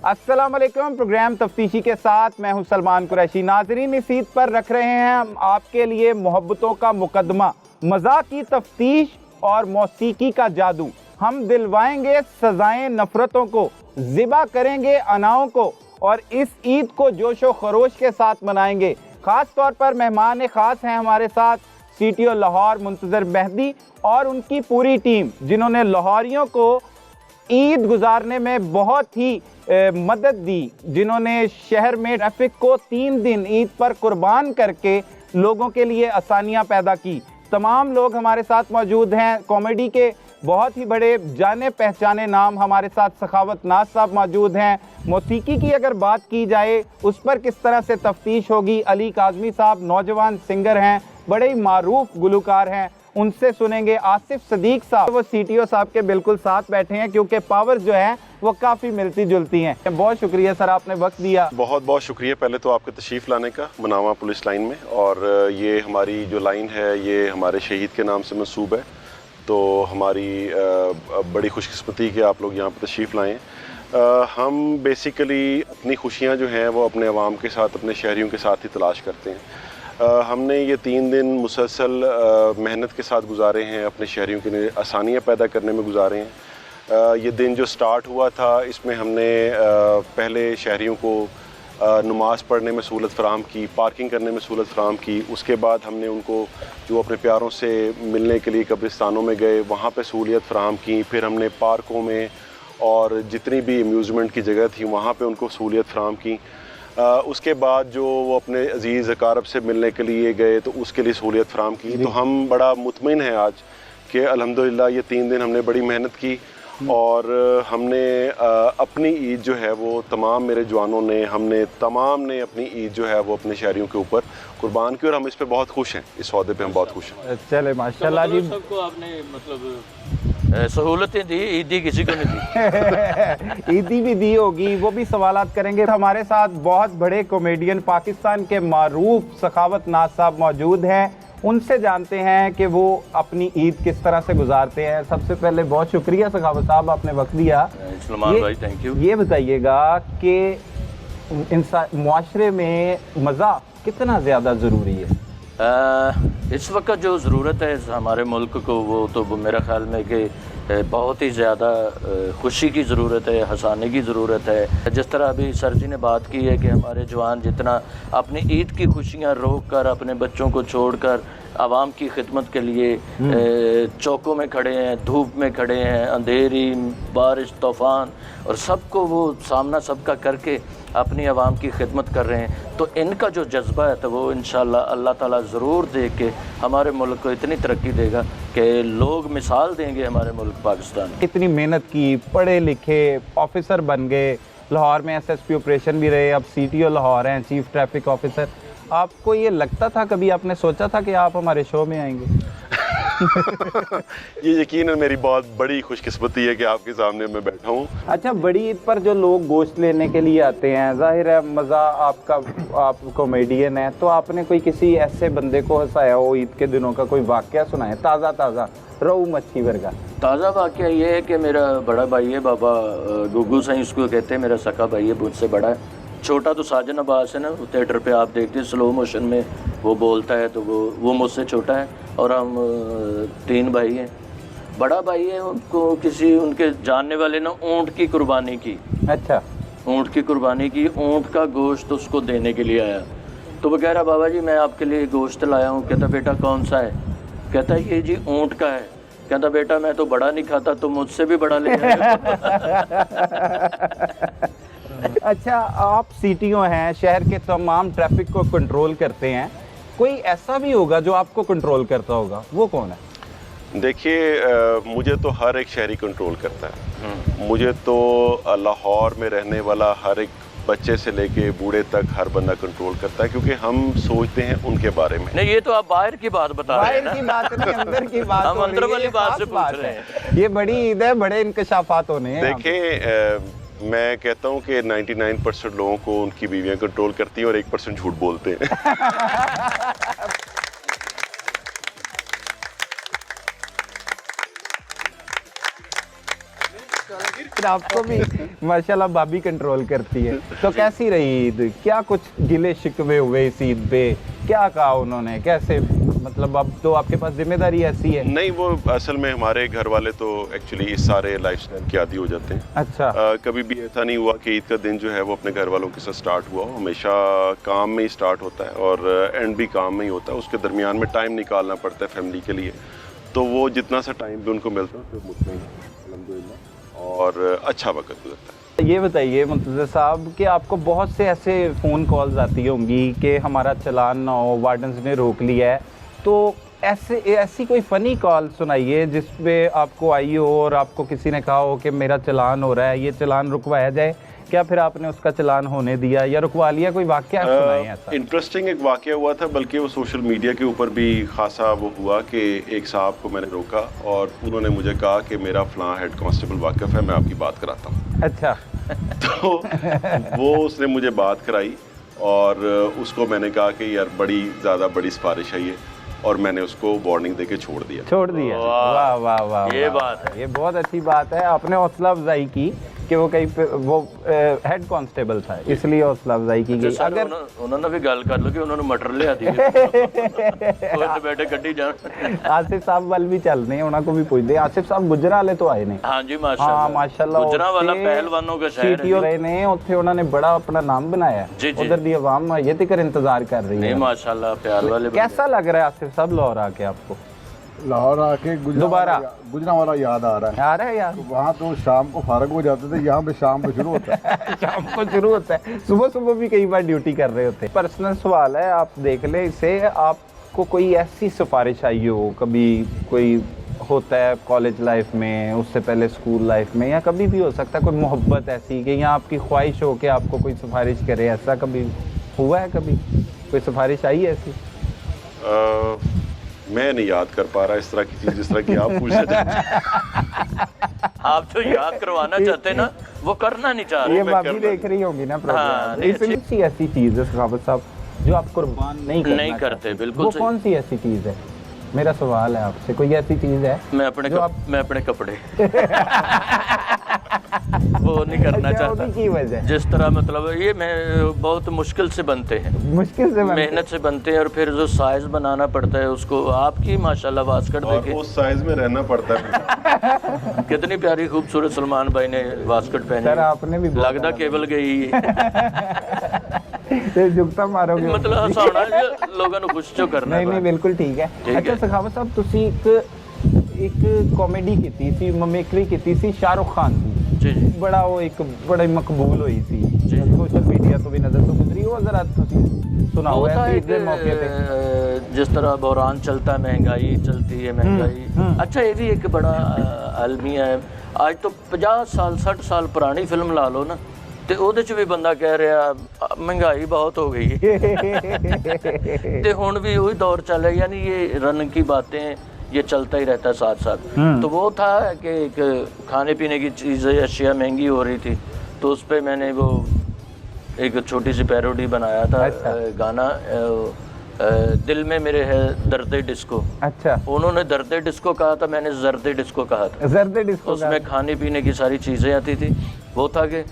अस्सलाम वालेकुम। प्रोग्राम तफ्तीशी के साथ मैं हूं सलमान कुरैशी। नाजरीन, इस ईद पर रख रहे हैं हम आपके लिए मोहब्बतों का मुकदमा, मज़ाक की तफ्तीश और मौसीकी का जादू। हम दिलवाएंगे सजाएं नफरतों को, ज़िबा करेंगे अनाओं को और इस ईद को जोशो खरोश के साथ मनाएंगे। ख़ास तौर पर मेहमान ख़ास हैं हमारे साथ CTO लाहौर मुंतज़र मेहदी और उनकी पूरी टीम, जिन्होंने लाहौरियों को ईद गुजारने में बहुत ही मदद दी, जिन्होंने शहर में ट्रैफिक को 3 दिन ईद पर कुर्बान करके लोगों के लिए आसानियां पैदा की। तमाम लोग हमारे साथ मौजूद हैं। कॉमेडी के बहुत ही बड़े जाने पहचाने नाम हमारे साथ सखावत नाज साहब मौजूद हैं। मौसीकी की अगर बात की जाए उस पर किस तरह से तफ्तीश होगी, अली काज़मी साहब नौजवान सिंगर हैं, बड़े ही मारूफ गुलकार हैं, उनसे सुनेंगे। आसिफ सदीक साहब वो CTO साहब के बिल्कुल साथ बैठे हैं क्योंकि पावर्स जो है वो काफ़ी मिलती जुलती हैं। बहुत शुक्रिया सर, आपने वक्त दिया। बहुत बहुत शुक्रिया पहले तो आपके तशरीफ़ लाने का मुनावा पुलिस लाइन में। और ये हमारी जो लाइन है ये हमारे शहीद के नाम से मंसूब है, तो हमारी बड़ी खुशकिस्मती कि आप लोग यहाँ पर तशरीफ़ लाएँ। हम बेसिकली अपनी खुशियाँ जो हैं वो अपने अवाम के साथ, अपने शहरियों के साथ ही तलाश करते हैं। हमने ये 3 दिन मुसलसल मेहनत के साथ गुजारे हैं, अपने शहरियों के लिए आसानियाँ पैदा करने में गुजारे हैं। ये दिन जो स्टार्ट हुआ था इसमें हमने पहले शहरियों को नमाज़ पढ़ने में सहूलत फ़राहम की, पार्किंग करने में सहूलत फ़राहम की। उसके बाद हमने उनको जो अपने प्यारों से मिलने के लिए कब्रिस्तानों में गए वहाँ पे सहूलियत फ़राहम की। फिर हमने पार्कों में और जितनी भी अम्यूज़मेंट की जगह थी वहाँ पे उनको सहूलियत फ़राहम की। उसके बाद जो वो अपने अजीज़ अकारब से मिलने के लिए गए तो उसके लिए सहूलियत फ़राहम की। तो हम बड़ा मुतमिन हैं आज कि अल्हम्दुलिल्लाह ये 3 दिन हमने बड़ी मेहनत की और हमने अपनी ईद जो है वो तमाम मेरे जवानों ने, हमने तमाम ने अपनी ईद जो है वो अपने शहरियों के ऊपर कुर्बान की और हम इस पे बहुत खुश हैं। इस सौदे पे हम बहुत खुश हैं। चले माशाल्लाह जी। सबको आपने मतलब सहूलतें दी, ईदी किसी को नहीं दी। ईदी भी दी होगी, वो भी सवालात करेंगे। हमारे साथ बहुत बड़े कॉमेडियन पाकिस्तान के मारूफ सखावत नाज साहब मौजूद हैं, उनसे जानते हैं कि वो अपनी ईद किस तरह से गुजारते हैं। सबसे पहले बहुत शुक्रिया सखावत साहब, आपने वक्त दिया। सलमान भाई थैंक यू। ये बताइएगा कि इंसान मुआशरे में मज़ा कितना ज़्यादा ज़रूरी है? इस वक्त जो ज़रूरत है हमारे मुल्क को वो तो मेरा ख्याल में कि बहुत ही ज़्यादा खुशी की ज़रूरत है, हंसाने की ज़रूरत है। जिस तरह अभी सर जी ने बात की है कि हमारे जवान जितना अपनी ईद की खुशियाँ रोक कर, अपने बच्चों को छोड़कर आवाम की खिदमत के लिए चौकों में खड़े हैं, धूप में खड़े हैं, अंधेरी, बारिश, तूफ़ान और सबको वो सामना सबका करके अपनी आवाम की खिदमत कर रहे हैं, तो इनका जो जज्बा है तो वो इंशाअल्लाह अल्लाह ताला ज़रूर दे के हमारे मुल्क को इतनी तरक्की देगा कि लोग मिसाल देंगे हमारे मुल्क पाकिस्तान। इतनी मेहनत की, पढ़े लिखे ऑफिसर बन गए, लाहौर में SSP ऑपरेशन भी रहे, अब CTO लाहौर हैं, चीफ ट्रैफिक ऑफिसर। आपको ये लगता था कभी, आपने सोचा था कि आप हमारे शो में आएंगे? ये यकीन है मेरी बहुत बड़ी खुशकिस्मती है कि आपके सामने मैं बैठा हूँ। अच्छा, बड़ी ईद पर जो लोग गोश्त लेने के लिए आते हैं, जाहिर है मज़ा आपका, आप कॉमेडियन है तो आपने कोई किसी ऐसे बंदे को हंसाया हो ईद के दिनों का, कोई वाक़या सुनाया ताज़ा रोऊ मच्छी वर्गा? ताज़ा वाक़या ये है कि मेरा बड़ा भाई है, बाबा गुग्गू साईं उसको कहते हैं, मेरा सका भाई है, मुझसे बड़ा है। छोटा तो साजन अब्बास है ना, थिएटर पे आप देखते हैं स्लो मोशन में वो बोलता है, तो वो मुझसे छोटा है और हम 3 भाई हैं। बड़ा भाई है, उनको किसी उनके जानने वाले ने ऊँट की कुर्बानी की। अच्छा, ऊँट की कुर्बानी की, ऊँट का गोश्त उसको देने के लिए आया। तो वो कह रहा बाबा जी मैं आपके लिए गोश्त लाया हूँ। कहता बेटा कौन सा है? कहता ये जी ऊँट का है। कहता बेटा मैं तो बड़ा नहीं खाता, तो मुझसे भी बड़ा ले अच्छा, आप CTO हैं, शहर के तमाम ट्रैफिक को कंट्रोल करते हैं, कोई ऐसा भी होगा जो आपको कंट्रोल करता होगा, वो कौन है? देखिए मुझे तो हर एक शहरी कंट्रोल करता है। मुझे तो लाहौर में रहने वाला हर एक बच्चे से लेके बूढ़े तक हर बंदा कंट्रोल करता है, क्योंकि हम सोचते हैं उनके बारे में। नहीं, ये तो आप बाहर की बात बता रहे हैं ना। बाहर की बात नहीं, अंदर की बात। हम अंदर वाली बात से पूछ रहे हैं। ये बड़ी ईद है, बड़े इंकशाफात होने हैं। देखिए मैं कहता हूँ कि 99% लोगों को उनकी बीवियां कंट्रोल करती हैं और 1% झूठ बोलते हैं। लेकिन आपको भी माशाल्लाह भाभी कंट्रोल करती है। तो कैसी रही ईद, क्या कुछ गिले शिकवे हुए इस ईद पे, क्या कहा उन्होंने, कैसे, मतलब अब तो आपके पास जिम्मेदारी ऐसी है। नहीं, वो असल में हमारे घर वाले तो एक्चुअली इस सारे लाइफस्टाइल के आदी हो जाते हैं। अच्छा। कभी भी ऐसा नहीं हुआ कि ईद का दिन जो है वो अपने घर वालों के साथ स्टार्ट हुआ, हमेशा काम में ही स्टार्ट होता है और एंड भी काम में ही होता है। उसके दरमियान में टाइम निकालना पड़ता है फैमिली के लिए, तो वो जितना सा टाइम भी उनको मिलता है तो मुझमें अल्हम्दुलिल्लाह और अच्छा वक्त गुजरता है। ये बताइए मुंतज़र साहब कि आपको बहुत से ऐसे फ़ोन कॉल्स आती होंगी कि हमारा चालान ना हो, वार्डन्स ने रोक लिया है, तो ऐसी कोई फ़नी कॉल सुनाइए जिस पे आपको आई हो और आपको किसी ने कहा हो कि मेरा चालान हो रहा है, ये चालान रुकवाया जाए, क्या फिर आपने उसका चालान होने दिया या रुकवा लिया? कोई वाक़या सुनाइए ऐसा। इंटरेस्टिंग एक वाक़या हुआ था, बल्कि वो सोशल मीडिया के ऊपर भी खासा वो हुआ कि एक साहब को मैंने रोका और उन्होंने मुझे कहा कि मेरा फ़लाँ हेड कांस्टेबल वाकिफ़ है, मैं आपकी बात कराता हूँ। अच्छा। तो वो उसने मुझे बात कराई और उसको मैंने कहा कि यार बड़ी ज़्यादा बड़ी सिफारिश है ये, और मैंने उसको वार्निंग देके छोड़ दिया। वाह वाह वाह, ये बात है, ये बहुत अच्छी बात है। आपने हौसला अफजाई की कि वो कहीं पे वो हेड कांस्टेबल था, इसलिए हौसला अफजाई की गई। अगर उन्होंने भी गल कर लो कि उन्होंने मटर लिया दी बैठे गड्डी जान। आसिफ साहब वाल भी चल रहे हैं, उन्होंने को भी पूछ दे। आसिफ साहब गुजरा वाले तो आए ने। हाँ जी माशाल्लाह, गुजरा वाला पहलवानों का शहर सीटीओ रहे ने उत्थे, उन्होंने बड़ा अपना नाम बनाया, उधर दी आवाम ये तक इंतजार कर रही है। माशाल्लाह प्यार वाले। कैसा लग रहा है आसिफ साहब लाहौर आके आपको? लाहौर आके गुजरांवाला याद आ रहा है यार। वहाँ तो शाम को फारग हो जाते थे, यहाँ पे शाम को शुरू होता है। शाम को शुरू होता है, सुबह सुबह भी कई बार ड्यूटी कर रहे होते हैं। पर्सनल सवाल है, आप देख ले इसे, आपको कोई ऐसी सिफारिश आई हो, कभी कोई होता है कॉलेज लाइफ में, उससे पहले स्कूल लाइफ में, या कभी भी हो सकता है कोई मोहब्बत ऐसी कि या आपकी ख्वाहिश हो कि आपको कोई सिफारिश करे, ऐसा कभी हुआ है? कभी कोई सिफारिश आई है ऐसी? मैं नहीं याद कर पा रहा इस तरह की चीज़ जिस तरह की आप पूछना चाहते। आप जो याद करवाना चाहते ना वो करना नहीं चाह रहे। ये भाभी देख रही होगी ना प्रोग्राम। इसलिए ऐसी चीज़ है सखावत साहब जो आप कुर्बान नहीं करते। बिल्कुल वो कौन सी ऐसी चीज़ है? मेरा सवाल है आपसे, कोई ऐसी चीज़ है? मैं अपने कपड़े वो नहीं करना चाहता। की वजह जिस तरह मतलब ये मैं बहुत मुश्किल से बनते हैं, मेहनत से बनते हैं, और फिर जो साइज बनाना पड़ता है उसको, आपकी माशाल्लाह वास्कट देखे, उस साइज में रहना पड़ता है। कितनी प्यारी खूबसूरत सलमान भाई ने वास्कट पहनी। सर आपने भी लगता केबल गई जुगता मारोगे, मतलब हसाना लोगों को खुश जो करना। नहीं बिल्कुल ठीक है। अच्छा सखावत साहब, तुसी एक कॉमेडी की थी, ममेकरी की थी शाहरुख खान की, जी जी, बड़ा वो एक बड़ी मकबूल हुई थी, सोशल मीडिया तो भी नजर तो गुजरी हो, जरा सुनाओ ऐसे मौके पे। जिस तरह बहरान चलता है, महंगाई चलती है, महंगाई। अच्छा ये भी एक बड़ा अलमिया है। आज तो 50 साल 60 साल पुरानी फिल्म ला लो ना, तो ਉਹਦੇ ਚ भी बंदा कह रहा महंगाई बहुत हो गई है। तो हुण भी वही दौर चल रहा है, यानी ये रन की बातें ये चलता ही रहता है साथ साथ। तो वो था कि एक खाने पीने की चीज़ें अशिया महंगी हो रही थी, तो उस पर मैंने वो एक छोटी सी पैरोडी बनाया था। गाना दिल में मेरे है दर्द डिस्को। अच्छा, उन्होंने दर्द डिस्को कहा था, मैंने जर्द डिस्को कहा था। जर्द डिस्को, उसमें खाने पीने की सारी चीज़ें आती थी। वो था कि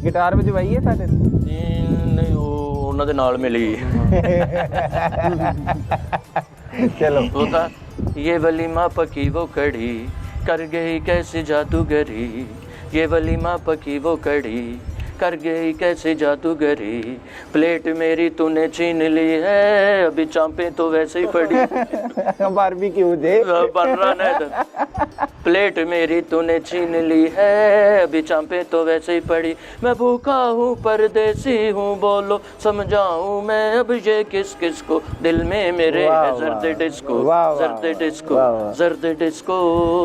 गिटार बजवाई है साडे? नहीं, वो उन्होंने नाल मिली। चलो, वो था ये वलीमा पकी वो कड़ी कर गई कैसे जादूगरी, ये वलीमा पकी वो कड़ी कर गई कैसे जादूगरी, प्लेट मेरी तूने छीन ली है, अभी चांपे तो वैसे ही पड़ी। बारबेक्यू जे बन रहा है। प्लेट मेरी तूने छीन ली है, अभी चांपे तो वैसे ही पड़ी, मैं भूखा हूँ परदेसी हूँ, बोलो समझाऊँ मैं अब ये किस किस को, दिल में मेरे है जर्द डिस्को, जर्द डिस्को, जर्द डिस्को।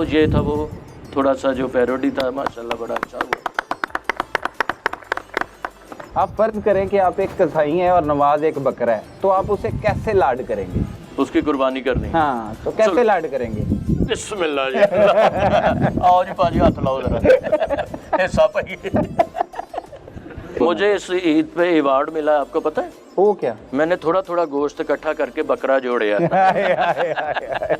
ये था वो थोड़ा सा जो पैरोडी था, माशाल्लाह बड़ा अच्छा हुआ। आप फर्ज करें कि आप एक कसाई हैं और नवाज एक बकरा है, तो आप उसे कैसे लाड करेंगे? उसकी कुर्बानी करनी। हाँ, तो कैसे लाड करेंगे? बिस्मिल्लाह जी। आओ जी पाजी हाथ लाओ जरा। हिस्सा पाइए। मुझे इस ईद पे अवार्ड मिला, आपको पता है? वो क्या? मैंने थोड़ा थोड़ा गोश्त इकट्ठा करके बकरा जोड़िया,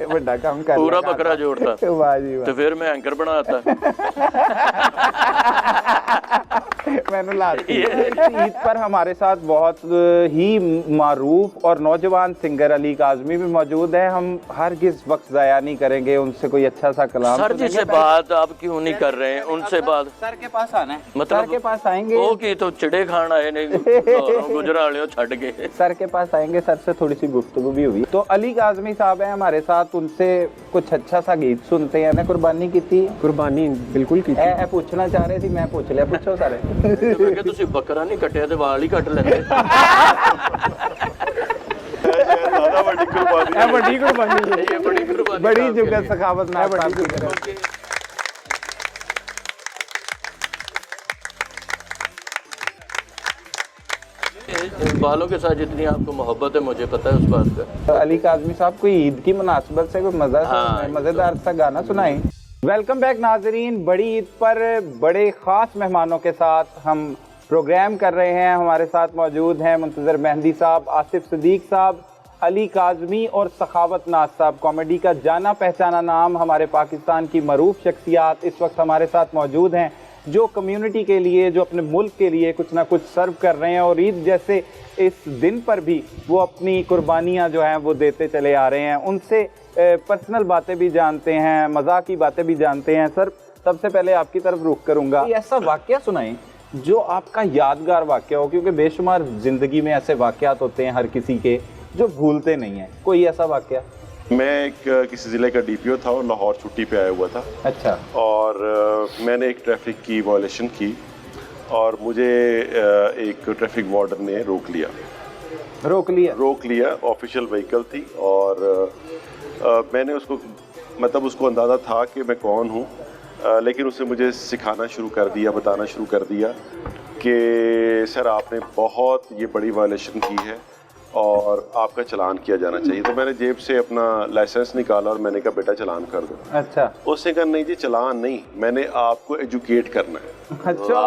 बड़ा काम कर पूरा बकरा जोड़ता, वाह जी वाह। तो फिर मैं एंकर बनाता। मैंने ईद पर हमारे साथ बहुत ही मारूफ और नौजवान सिंगर अली काज़मी भी मौजूद है। हम हरगिज़ वक्त ज़ाया नहीं करेंगे, उनसे कोई अच्छा सा कलाम। सर जी से बात आप क्यों नहीं कर रहे हैं? उनसे बात सर के पास आना है, मतलब सर के पास आएंगे। वो की तो चिड़े खान आए नहीं गुजराले छड़ के, सर के पास आएंगे, सर से थोड़ी सी गुफ्तगू भी हुई। तो अली काज़मी साहब हैं हमारे साथ, उनसे कुछ अच्छा सा गीत सुनते हैं ना। कुर्बानी की थी? कुर्बानी बिल्कुल की थी। पूछना चाह रहे थी, मैं पूछ लिया, पूछो सारे। तुसी बकरा नहीं कटिया तो वाल ही कट लेंदे। बड़ी कुर्बानी है, ये बड़ी कुर्बानी, बड़ी जुगत सखावत ना बड़ी जुगत। बालों के साथ जितनी आपको मोहब्बत है मुझे पता है उस बात का। अली काज़मी साहब, कोई ईद की मुनासबत से कोई मजेदार सा गाना सुनाएं। वेलकम बैक नाजरीन। बड़ी ईद पर बड़े ख़ास मेहमानों के साथ हम प्रोग्राम कर रहे हैं। हमारे साथ मौजूद हैं मुंतज़र मेहंदी साहब, आसिफ सिद्दीक साहब, अली काज़मी और सखावत नाज साहब। कॉमेडी का जाना पहचाना नाम, हमारे पाकिस्तान की मरूफ शख्सियात इस वक्त हमारे साथ मौजूद हैं, जो कम्युनिटी के लिए, जो अपने मुल्क के लिए कुछ ना कुछ सर्व कर रहे हैं। और ईद जैसे इस दिन पर भी वो अपनी कुर्बानियाँ जो हैं वो देते चले आ रहे हैं। उनसे पर्सनल बातें भी जानते हैं, मज़ाक की बातें भी जानते हैं। सर, सबसे पहले आपकी तरफ रुख करूँगा, ऐसा वाक़या सुनाएं जो आपका यादगार वाक़या हो, क्योंकि बेशुमार ज़िंदगी में ऐसे वाक़यात होते हैं हर किसी के जो भूलते नहीं हैं। कोई ऐसा वाक़या? मैं किसी ज़िले का डीपीओ था और लाहौर छुट्टी पे आया हुआ था। अच्छा। और मैंने एक ट्रैफिक की वायलेशन की और मुझे एक ट्रैफिक वार्डन ने रोक लिया। ऑफिशियल व्हीकल थी और मैंने उसको, मतलब उसको अंदाज़ा था कि मैं कौन हूँ, लेकिन उसने मुझे सिखाना शुरू कर दिया, बताना शुरू कर दिया कि सर आपने बहुत ये बड़ी वायलेशन की है और आपका चालान किया जाना चाहिए। तो मैंने जेब से अपना लाइसेंस निकाला और मैंने कहा बेटा चालान कर दो। अच्छा। उसने कहा नहीं जी चालान नहीं, मैंने आपको एजुकेट करना है। अच्छा।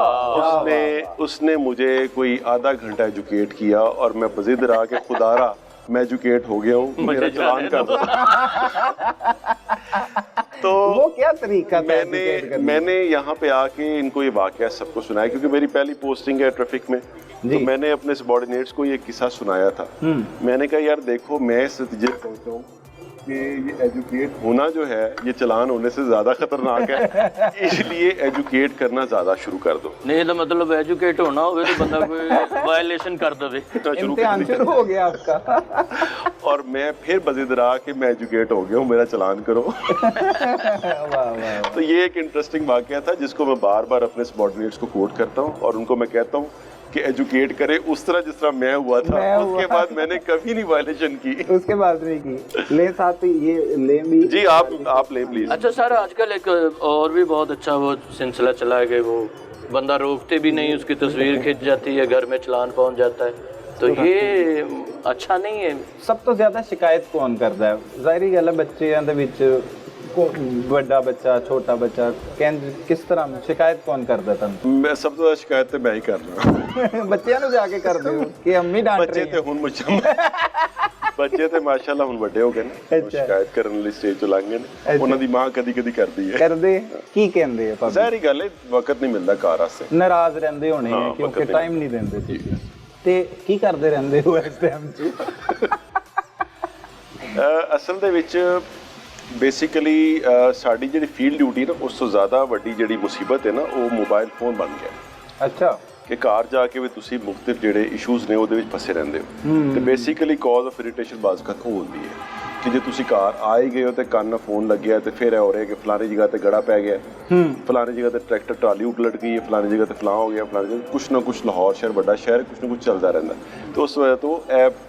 उसने मुझे कोई आधा घंटा एजुकेट किया और मैं बज़िद रहा कि खुदारा मैं एजुकेट हो गया हूँ, मेरा चालान कर दो। तो वो क्या तरीका था? मैंने यहाँ पे आके इनको ये वाक़या सबको सुनाया, क्योंकि मेरी पहली पोस्टिंग है ट्रैफिक में। तो मैंने अपने सबॉर्डिनेट्स को ये किस्सा सुनाया था। मैंने कहा यार देखो, मैं इस नतीजे पहुंचा हूँ कि ये एजुकेट होना जो है ये चालान होने से ज़्यादा खतरनाक है, इसलिए एजुकेट करना ज़्यादा शुरू कर दो। नहीं तो मतलब एजुकेट होना हो तो बंदा कोई वायलेशन कर दे, इम्तिहान शुरू हो गया आपका। और मैं फिर बज़िद रहा कि मैं एजुकेट हो गया हूँ, मेरा चालान करो। तो ये एक इंटरेस्टिंग वाक़या था जिसको मैं बार बार अपने सबॉर्डिनेट्स को कोट करता हूँ और उनको मैं कहता हूँ कि एजुकेट करे उस तरह जिस तरह मैं हुआ था। उसके बाद मैंने कभी नहीं वायलेशन की। उसके बाद नहीं की। ले साथ ये ले भी जी, आप ले प्लीज। अच्छा सर, आजकल एक और भी बहुत अच्छा वो सिलसिला चला है कि वो बंदा रोकते भी नहीं, उसकी तस्वीर खिंच जाती है, घर में चालान पहुंच जाता है, तो ये अच्छा नहीं है। सब तो ज्यादा शिकायत कौन करता है? ज़ाहिरी गल है, बच्चों दे विच बड़ा बच्चा, छोटा बच्चा, किस तरह शिकायत कौन करता था? मैं सब तो शिकायत मैं ही कर रहा। बच्चों ने जाके कर दे कि अम्मी डांट रही बच्चे ते हुन मुझे बच्चे ते माशाल्लाह हुन बड़े हो गए ने, शिकायत करने वाली स्टेज तो लंघ गए ने। उन्हां दी मां कदी-कदी करदी है। कर दे की कहंदे आ? ज़ाहिरी गल है, वक्त नहीं मिलदा घर वास्ते, नाराज रहंदे होने हैं क्योंकि टाइम नहीं देंदे सी। ते की करदे रहंदे हो इस टाइम च? असल दे विच बेसिकली साड़ी जिहड़ी फील्ड ड्यूटी ना, उस तो ज़्यादा वड्डी जिहड़ी मुसीबत है ना, वो मोबाइल फोन बन गया। अच्छा। कि घर जाके भी तुसी मुख्तलिफ जिहड़े इशूज़ ने ਉਹਦੇ ਵਿੱਚ फसे रहंदे हो। ਤੇ बेसिकली कॉज ऑफ इरिटेशन बाज़ खत्म होती है कि जे तुसी घर आ ही गए हो तो कान फोन लग गया तो फिर हो रहा है कि फलानी जगह ते गड़ा पै गया, फलानी जगह ते ट्रैक्टर ट्राली उलट गई है, फलानी जगह ते फलां हो गया, फलानी जगह कुछ ना कुछ, लाहौर शहर बड़ा शहर, कुछ ना कुछ चलता रहता। तो उस वजह तो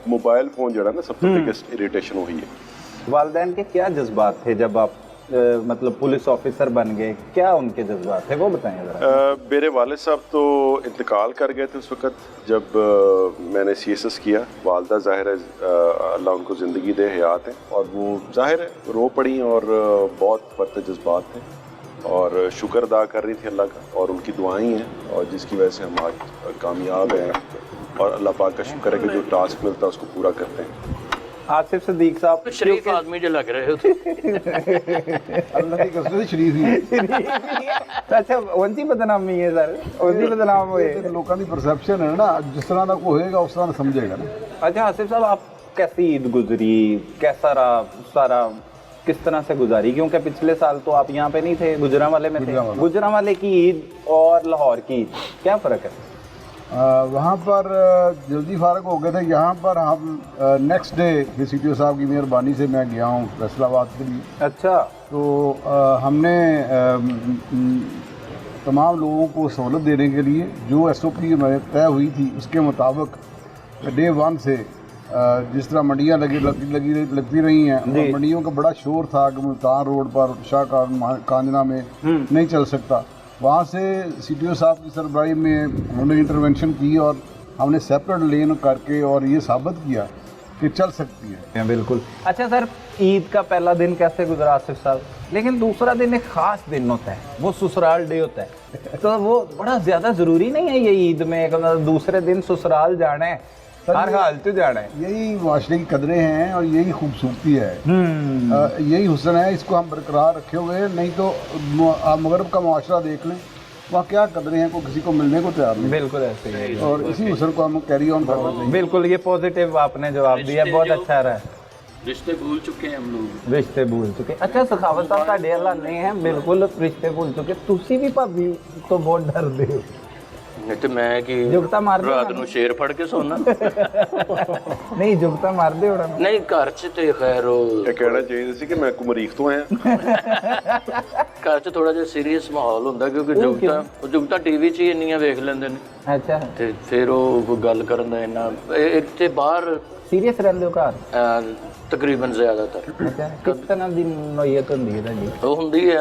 मोबाइल फ़ोन जो है ना सब तो बिगेस्ट इरिटेशन वही है। वालिदैन के क्या जज्बात थे जब आप मतलब पुलिस ऑफिसर बन गए? क्या उनके जज्बात थे वो बताएं ज़रा। मेरे वालिद साहब तो इंतकाल कर गए थे उस वक़्त जब मैंने CSS किया। वालदा ज़ाहिर है अल्लाह उनको ज़िंदगी दे, हयात है, और वो ज़ाहिर है रो पड़ी और बहुत बड़े जज्बात थे। और शुक्र अदा कर रही थी अल्लाह का, और उनकी दुआएं हैं, और जिसकी वजह से हम आज कामयाब हैं, और अल्लाह पाक का शुक्र है कि जो टास्क मिलता है उसको पूरा करते हैं। आसिफ सिद्दीक साहब शरीफ आदमी जो लग रहे होते अल्लाह की कसम से शरीफ ही अच्छा उनकी बदनामी है सर, उनकी बदनाम होए। लोगों की परसेप्शन है ना, जिस तरह का कोई होएगा उस तरह समझेगा ना। अच्छा आसिफ साहब, आप कैसी ईद गुजरी, कैसा रहा सारा, किस तरह से गुजारी? क्योंकि पिछले साल तो आप यहाँ पे नहीं थे, गुजरांवाले में थे। गुजरांवाले की ईद और लाहौर की ईद क्या फ़र्क है? वहाँ पर जल्दी फारग हो गए थे, यहाँ पर हम नेक्स्ट डे CTO साहब की मेहरबानी से मैं गया हूँ फैसलाबाद के लिए। अच्छा, तो हमने तमाम लोगों को सहूलत देने के लिए जो SOP हमारे तय हुई थी उसके मुताबिक डे 1 से जिस तरह मंडियाँ लगती रही हैं, और मंडियों का बड़ा शोर था कि मुल्तान रोड पर शाह कांजना में नहीं चल सकता, वहाँ से CTO साहब की सरबराही में हमने इंटरवेंशन की और हमने सेपरेट लेन करके और ये साबित किया कि चल सकती है। बिल्कुल। अच्छा सर, ईद का पहला दिन कैसे गुजरा आसिफ साहब? लेकिन दूसरा दिन एक ख़ास दिन होता है, वो ससुराल डे होता है, तो वो बड़ा ज़्यादा ज़रूरी नहीं है ये ईद में दूसरे दिन ससुराल जाना है, हर हाल तो जाना है? यही माशरे की कदरें हैं और यही खूबसूरती है, यही हुस्न है, इसको हम बरकरार रखे हुए हैं। नहीं तो आप मगरब का मुआशरा देख लें, वहाँ क्या कदरें हैं, को किसी को मिलने को तैयार नहीं। बिल्कुल ऐसे ही, और इसी हुस्न को हम कैरी ऑन करना चाहिए। बिल्कुल, ये पॉजिटिव आपने जवाब दिया, बहुत अच्छा रहा। रिश्ते भूल चुके हैं हम लोग, रिश्ते भूल चुके। अच्छा सखावत साहब ਤੁਹਾਡੇ ਅੱਲਾ नहीं है, बिल्कुल रिश्ते भूल चुके। ਤੁਸੀਂ भी भाभी तो बहुत डरते हो। नहीं तो मैं कि जुगता मार रात ਨੂੰ ਸ਼ੇਰ ਫੜ ਕੇ ਸੌਣਾ नहीं जुगता मार दे होना नहीं घर ਚ ਤੇ ਖੈਰ ਉਹ ਇਹ ਕਹਿਣਾ ਚਾਹੀਦਾ ਸੀ ਕਿ ਮੈਂ ਕੁਮਰੀਖ ਤੋਂ ਆਇਆ। ਘਰ ਚ ਥੋੜਾ ਜਿਹਾ ਸੀਰੀਅਸ ਮਾਹੌਲ ਹੁੰਦਾ ਕਿਉਂਕਿ ਜੁਗਤਾ ਟੀਵੀ 'ਚ ਹੀ ਇੰਨੀਆਂ ਵੇਖ ਲੈਂਦੇ ਨੇ। अच्छा, ਤੇ ਫਿਰ ਉਹ ਕੋਈ ਗੱਲ ਕਰਨ ਦਾ ਇੰਨਾ ਇੱਥੇ ਬਾਹਰ सीरियस रहते हो घर? ਤਕਰੀਬਨ ਜ਼ਿਆਦਾਤਰ। अच्छा, किस तरह की नोयत होती है ਤੁਹਾਡੀ? ਉਹ ਹੁੰਦੀ ਹੈ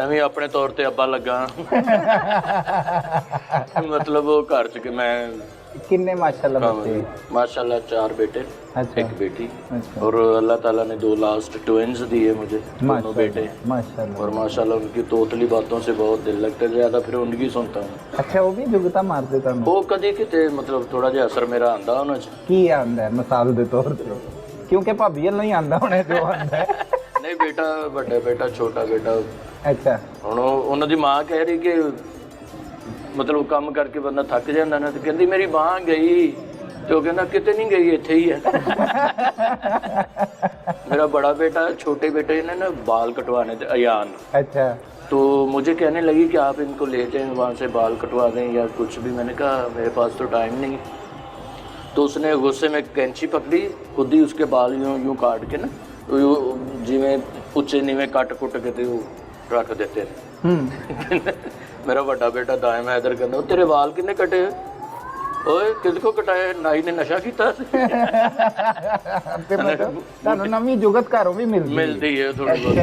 ਐਵੇਂ ਆਪਣੇ ਤੌਰ ਤੇ ਅੱਬਾ ਲੱਗਾ मतलब वो घर च कि मैं किन्ने माशाल्लाह बच्चे? माशाल्लाह 4 बेटे, अच्छा। एक बेटी, अच्छा। और अल्लाह ताला ने 2 लास्ट ट्विंस दिए मुझे, दोनों बेटे, माशाल्लाह। और माशाल्लाह उनकी तोतली बातों से बहुत दिल लगता है, ज़्यादा फिर उनकी सुनता हूँ। अच्छा, वो भी जुगता मारते था? वो कभी किते मतलब थोड़ा जिहा असर मेरा आंदा उन्हां च की आंदा है मिसाल दे तौर पे? क्योंकि भाभी नहीं आंदा होने जो आंदा है। नहीं बेटा, बड़ा बेटा, छोटा बेटा। अच्छा, ਹੁਣ ਉਹਨਾਂ ਦੀ ਮਾਂ ਕਹਿ ਰਹੀ ਕਿ ਮਤਲਬ ਕੰਮ ਕਰਕੇ ਬੰਦਾ ਥੱਕ ਜਾਂਦਾ ਨਾ, ਤੇ ਕਹਿੰਦੀ ਮੇਰੀ ਬਾਂਹ ਗਈ, ਤੇ ਉਹ ਕਹਿੰਦਾ ਕਿਤੇ नहीं गई, ਇੱਥੇ ही है। मेरा बड़ा बेटा, छोटे बेटे ने ना बाल कटवाने थे, अयान। अच्छा, तो मुझे कहने लगी कि आप इनको ले जाएं वहाँ से बाल कटवा दें या कुछ भी। मैंने कहा मेरे पास तो टाइम नहीं। तो उसने गुस्से में कैंची पकड़ी, खुद ही उसके बाल यूँ काट के ना, तो यूँ जिमें उच्चे नीवें कट कुट के थे वो रख देते हैं। मेरा बड़ा बेटा दाएं में इधर कहना तेरे बाल किन्ने कटे? ओए किसको कटाए? नाई ने नशा किया। नवी जुगत घरों भी मिलती है थोड़ी बहुत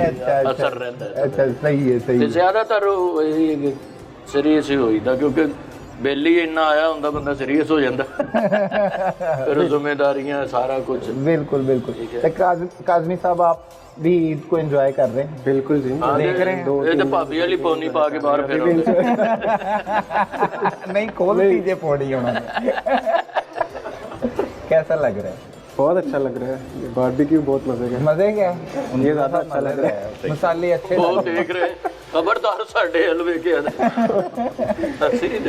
असर रहता है। अच्छा, सही है, सही है। ज्यादातर सीरीयस ही होईदा क्योंकि बिल ही इन्ना आया होंदा, बंदा सीरीयस हो जाता, फिर जिम्मेदारियां सारा कुछ। बिल्कुल बिल्कुल। काजमी साहब, आप भी ईद को एंजॉय कर रहे हैं? बिल्कुल जी, देख रहे हैं। ये तो भाभी वाली पौनी पा के बाहर फिर नहीं खोल दीजिए पौड़ी उन्होंने। कैसा लग रहा है? बहुत अच्छा लग रहा है, ये बारबेक्यू बहुत मजे का। मजे क्या? ये ज्यादा अच्छा लग रहा है, मसाले अच्छे वो देख रहे हैं। खबरदार साढ़े हलवे के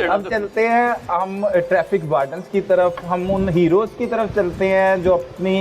अब चलते हैं हम ट्रैफिक वार्डन्स की तरफ, हम उन हीरोज़ की तरफ चलते हैं जो अपनी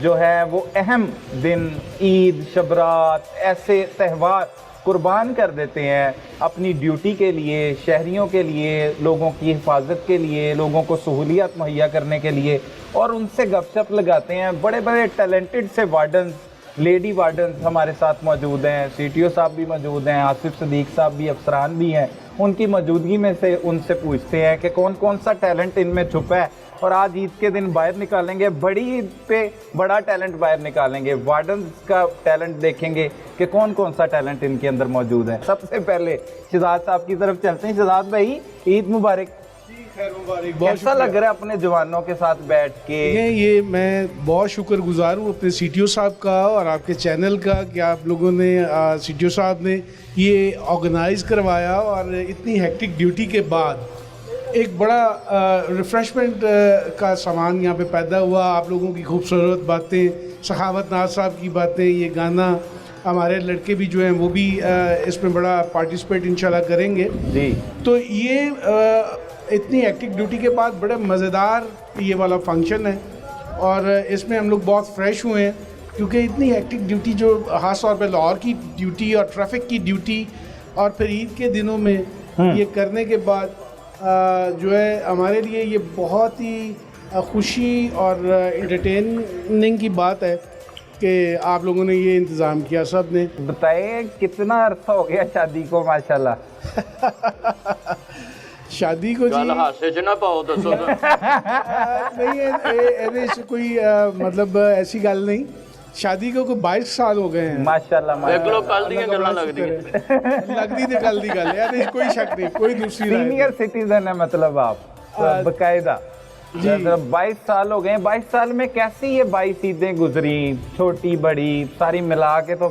जो है वो अहम दिन, ईद, शबरात, ऐसे त्यौहार कुर्बान कर देते हैं अपनी ड्यूटी के लिए, शहरियों के लिए, लोगों की हिफाजत के लिए, लोगों को सहूलियत मुहैया करने के लिए, और उनसे गपशप लगाते हैं। बड़े बड़े टैलेंटेड से वार्डन्स, लेडी वार्डन्स हमारे साथ मौजूद हैं, CTO साहब भी मौजूद हैं, आसिफ सिद्दीक साहब भी, अफसरान भी हैं। उनकी मौजूदगी में से उनसे पूछते हैं कि कौन कौन सा टैलेंट इनमें छुपा है, और आज ईद के दिन बाहर निकालेंगे, बड़ी ईद पे बड़ा टैलेंट बाहर निकालेंगे, वार्डन्स का टैलेंट देखेंगे कि कौन कौन सा टैलेंट इनके अंदर मौजूद है। सबसे पहले शहजाद साहब की तरफ चलते हैं। शहजाद भाई, ईद मुबारक। कैसा लग रहा है अपने जवानों के साथ बैठ के? ये मैं बहुत शुक्रगुजार हूँ अपने सीटीओ साहब का और आपके चैनल का कि आप लोगों ने सीटीओ साहब ने ये ऑर्गेनाइज करवाया और इतनी हेक्टिक ड्यूटी के बाद एक बड़ा रिफ़्रेशमेंट का सामान यहाँ पे पैदा हुआ। आप लोगों की खूबसूरत बातें, सखावत नाज साहब की बातें, ये गाना, हमारे लड़के भी जो हैं वो भी इसमें बड़ा पार्टिसिपेट इंशाल्लाह करेंगे जी। तो ये इतनी एक्टिव ड्यूटी के बाद बड़ा मज़ेदार ये वाला फंक्शन है और इसमें हम लोग बहुत फ्रेश हुए हैं क्योंकि इतनी एक्टिव ड्यूटी जो ख़ास तौर पे लाहौर की ड्यूटी और ट्रैफिक की ड्यूटी और फिर ईद के दिनों में ये करने के बाद जो है हमारे लिए ये बहुत ही खुशी और एंटरटेनिंग की बात है कि आप लोगों ने ये इंतज़ाम किया सब ने। बताइए कितना अरसा हो गया शादी को? माशाल्लाह शादी को जी हासे च ना पाओ दसो नहीं ऐसे कोई मतलब ऐसी गल नहीं। शादी को कोई 22 साल हो गए हैं माशाल्लाह। देख लो कल दी गल्लां लगदी लगदी ते कल दी गल है, कोई शक नहीं, कोई दूसरी राय सीनियर सिटीजन है मतलब आप बकायदा। 22 साल हो गए। 22 साल में कैसी ये 22 ईदें गुजरी, छोटी बड़ी सारी मिला के तो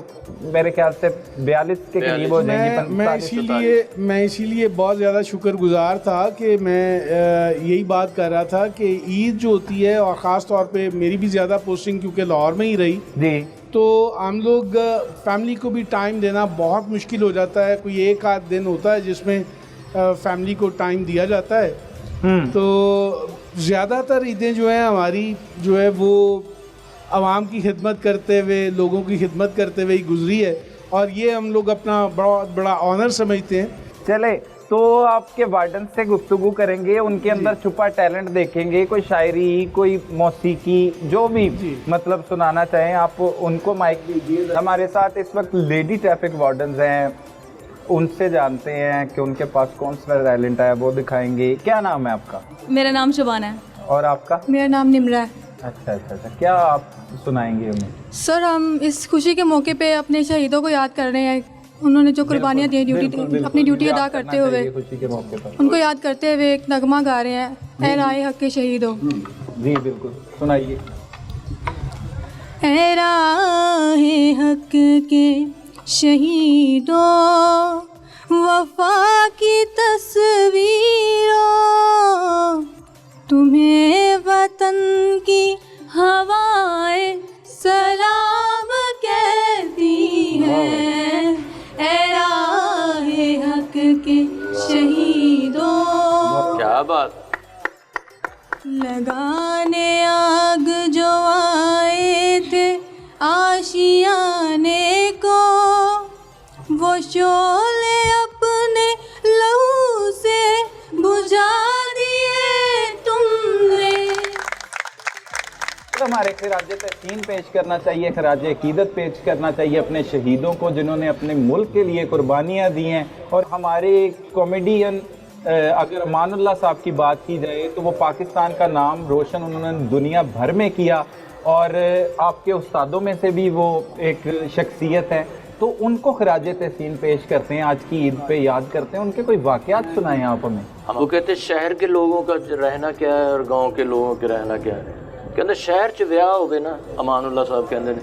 मेरे ख्याल से 42 के करीब हो जाएंगी। मैं इसीलिए बहुत ज़्यादा शुक्रगुजार था कि मैं यही बात कर रहा था कि ईद जो होती है और ख़ास तौर पे मेरी भी ज़्यादा पोस्टिंग क्योंकि लाहौर में ही रही जी, तो हम लोग फैमिली को भी टाइम देना बहुत मुश्किल हो जाता है। कोई एक आध दिन होता है जिसमें फैमिली को टाइम दिया जाता है। तो ज़्यादातर ईदें जो हैं हमारी जो है वो आवाम की खिदमत करते हुए, लोगों की खिदमत करते हुए ही गुजरी है और ये हम लोग अपना बहुत बड़ा ऑनर समझते हैं। चले तो आपके वार्डन से गुफ्तगू करेंगे, उनके अंदर छुपा टैलेंट देखेंगे, कोई शायरी, कोई मौसीकी, जो भी मतलब सुनाना चाहें आप उनको माइक दीजिए। हमारे साथ इस वक्त लेडी ट्रैफिक वार्डन्स हैं, उनसे जानते हैं कि उनके पास कौन सा टैलेंट है, वो दिखाएंगे। क्या नाम है आपका? मेरा नाम शबाना है। और आपका? मेरा नाम निमरा है। अच्छा अच्छा अच्छा, क्या आप सुनाएंगे हमें? सर हम इस खुशी के मौके पे अपने शहीदों को याद कर रहे हैं। उन्होंने जो कुर्बानियाँ दी, अपनी ड्यूटी अदा करते हुए खुशी के मौके पर उनको याद करते हुए एक नगमा गा रहे हैं, ऐ राहे हक के शहीदों। जी बिल्कुल, सुनाइए। ऐ राहे हक के शहीदों, वफा की तस्वीरों, तुम्हें वतन की हवाएं सलाम कहती हैं। ऐ राहे हक के शहीदों, क्या बात। लगाने आग जो आए थे आशियाने को, वो शोले अपने लहू से बुझा दिए तुमने। तो हमारे खराज तहसीन पेश करना चाहिए, खराज अकीदत पेश करना चाहिए अपने शहीदों को जिन्होंने अपने मुल्क के लिए कुर्बानियाँ दी हैं। और हमारे कॉमेडियन अगर अमानुल्लाह साहब की बात की जाए तो वो पाकिस्तान का नाम रोशन उन्होंने दुनिया भर में किया और आपके उस्तादों में से भी वो एक शख्सियत है। तो उनको खराज तहसीन पेश करते हैं, आज की ईद पे याद करते हैं, उनके कोई वाक़यात सुनाएं आप हमें। हम वो कहते हैं शहर के लोगों का रहना क्या है और गांव के लोगों का रहना क्या है। कहते शहर च विआह होवे ना, अमानुल्लाह साहब कहते हैं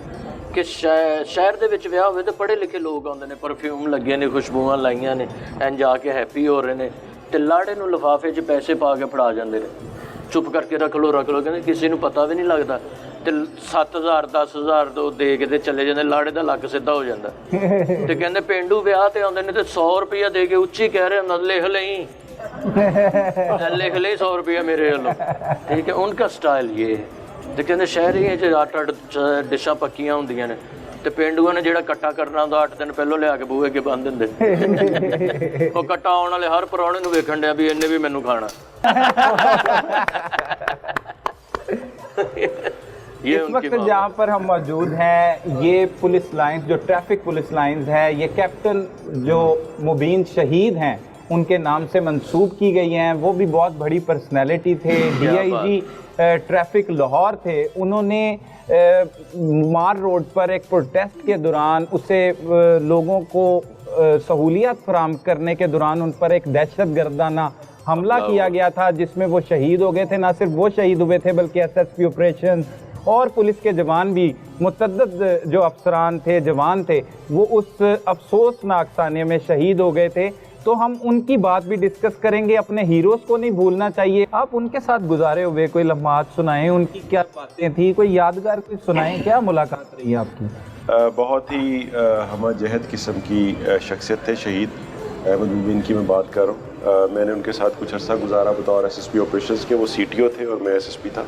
कि शहर ਦੇ ਵਿੱਚ ਵਿਆਹ ਹੋਵੇ ਤਾਂ ਪੜ੍ਹੇ ਲਿਖੇ ਲੋਕ ਆਉਂਦੇ ਨੇ, ਪਰਫਿਊਮ ਲੱਗੇ ਨੇ, ਖੁਸ਼ਬੂਆਂ ਲਾਈਆਂ ਨੇ, ਐਂ ਜਾ ਕੇ ਹੈਪੀ ਹੋ ਰਹੇ ਨੇ ਤੇ ਲਾੜੇ ਨੂੰ ਲਿਫਾਫੇ 'ਚ ਪੈਸੇ ਪਾ ਕੇ ਫੜਾ ਜਾਂਦੇ ਨੇ, ਚੁੱਪ ਕਰਕੇ ਰੱਖ ਲਓ ਕਹਿੰਦੇ ਕਿਸੇ ਨੂੰ ਪਤਾ ਵੀ ਨਹੀਂ ਲੱਗਦਾ ਤੇ 7000 10000 ਤੋਂ ਦੇ ਕੇ ਤੇ ਚਲੇ ਜਾਂਦੇ, ਲਾੜੇ ਦਾ ਲੱਕ ਸਿੱਧਾ ਹੋ ਜਾਂਦਾ ਤੇ ਕਹਿੰਦੇ ਪਿੰਡੂ ਵਿਆਹ ਤੇ ਆਉਂਦੇ ਨੇ ਤੇ 100 ਰੁਪਇਆ ਦੇ ਕੇ ਉੱਚੀ ਕਹਿ ਰਹੇ ਹੁੰਦਾ ਲਿਖ ਲਈ 100 रुपया मेरे वालों, ठीक है। उनका स्टाइल ये है। तो कहते शहरियों च 8 डिशां पक्कियां होंदियां ने ते पेंडुआं ने जिहड़ा कट्टा करना होंदा 8 दिन पहलों लिया के बूहे अगे बंद दिंदे वो कट्टा आउण वाले हर परौणे नूं वेखण डिया भी इन्ने भी मैनूं खाना। इस वक्त जहाँ पर हम मौजूद हैं ये पुलिस लाइन्स, जो ट्रैफिक पुलिस लाइन्स है, ये कैप्टन जो मुबीन शहीद हैं उनके नाम से मंसूब की गई हैं। वो भी बहुत बड़ी पर्सनैलिटी थे, DIG ट्रैफिक लाहौर थे। उन्होंने मार रोड पर एक प्रोटेस्ट के दौरान उसे लोगों को सहूलियत फराहम करने के दौरान उन पर एक दहशत गर्दाना हमला किया गया था जिसमें वो शहीद हो गए थे। ना सिर्फ वो शहीद हुए थे बल्कि एसएसपी ऑपरेशन और पुलिस के जवान भी, मुतअद्दिद जो अफसरान थे, जवान थे, वो उस अफसोसनाक सानिया में शहीद हो गए थे। तो हम उनकी बात भी डिस्कस करेंगे। अपने हीरोज़ को नहीं भूलना चाहिए। आप उनके साथ गुजारे हुए कोई लम्हात सुनाएं, उनकी क्या बातें थी, कोई यादगार कुछ सुनाएं। क्या मुलाकात रही आपकी? बहुत ही हम जहद किस्म की शख्सियत थे शहीद अहमद मुबीन की मैं बात कर रहा हूँ। मैंने उनके साथ कुछ अर्सा गुजारा बतौर एसएसपी ऑपरेशंस के। वो सीटीओ थे और मैं एसएसपी था।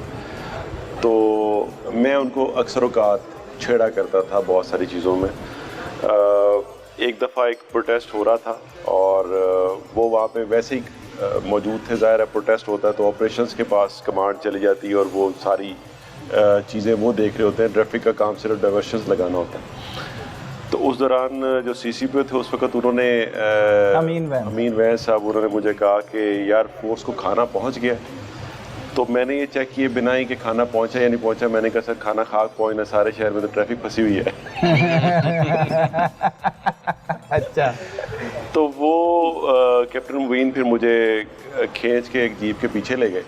तो मैं उनको अक्सर औकात छेड़ा करता था बहुत सारी चीज़ों में। एक दफ़ा एक प्रोटेस्ट हो रहा था और वो वहाँ पे वैसे ही मौजूद थे। ज़ाहिर है प्रोटेस्ट होता है तो ऑपरेशंस के पास कमांड चली जाती है और वो सारी चीज़ें वो देख रहे होते हैं। ट्रैफिक का काम सिर्फ डाइवर्शंस लगाना होता है। तो उस दौरान जो सीसीपी थे उस वक्त उन्होंने अमीन वैन साहब उन्होंने मुझे कहा कि यार फोर्स को खाना पहुँच गया। तो मैंने ये चेक किए बिना ही कि खाना पहुंचा या नहीं पहुंचा। मैंने कहा सर खाना खाक पहुंचना, सारे शहर में तो ट्रैफिक फंसी हुई है। अच्छा। तो वो कैप्टन मुबीन फिर मुझे खींच के एक जीप के पीछे ले गए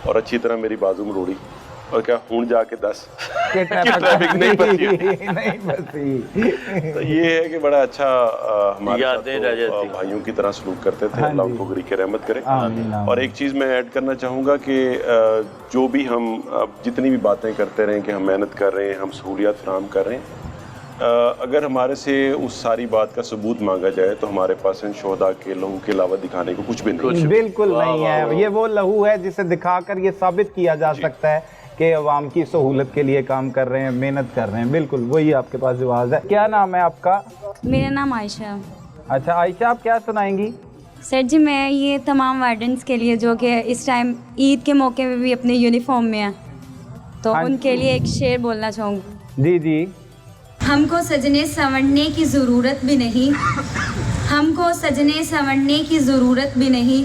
और अच्छी तरह मेरी बाजू में रोड़ी और क्या हूँ जाके 10 ट्रैफिक नहीं फंसी। तो ये है कि बड़ा अच्छा हमारे भाइयों की तरह सलूक करते थे। अल्लाह उनको गरी के रहमत करे। और एक चीज़ मैं ऐड करना चाहूँगा कि जो भी हम जितनी भी बातें करते रहें कि हम मेहनत कर रहे हैं, हम सहूलियात फराहम कर रहे हैं, अगर हमारे से उस सारी बात का सबूत मांगा जाए तो हमारे पास इन शोहदा के लहू के अलावा दिखाने को कुछ भी नहीं। बिल्कुल नहीं है। ये वो लहू है जिसे दिखाकर ये साबित किया जा सकता है कि अवाम की सहूलत के लिए काम कर रहे हैं, मेहनत कर रहे हैं। बिल्कुल वही आपके पास जवाब है। क्या नाम है आपका? मेरा नाम आयशा। अच्छा आयशा, आप क्या सुनाएंगी? सर जी मैं ये तमाम वार्डन्स के लिए जो कि इस टाइम ईद के मौके पे भी अपने यूनिफॉर्म में हैं, तो उनके लिए एक शेर बोलना चाहूँगी। जी जी। हमको सजने संवरने की ज़रूरत भी नहीं, हमको सजने संवरने की ज़रूरत भी नहीं,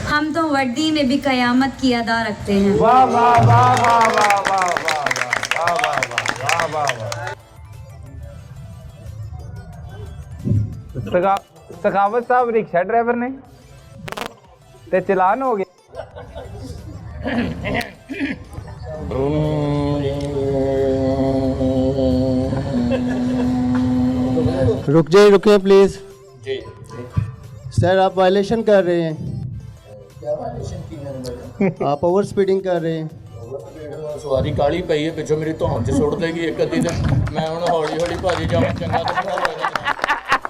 हम तो वर्दी में भी कयामत की अदा रखते हैं। वाह वाह वाह वाह वाह वाह वाह वाह वाह वाह। सखावत साहब रिक्शा ड्राइवर ने ते चलान हो गया। रुकिए प्लीज। जी सर आप वायलेशन कर रहे हैं। आप ओवर स्पीडिंग कर रहे हैं। सवारी काली पई है पिछों मेरी धौन च सुट देगी एक अद्धी ते मैं हुण हौली हौली भाजी जावां चंगा ते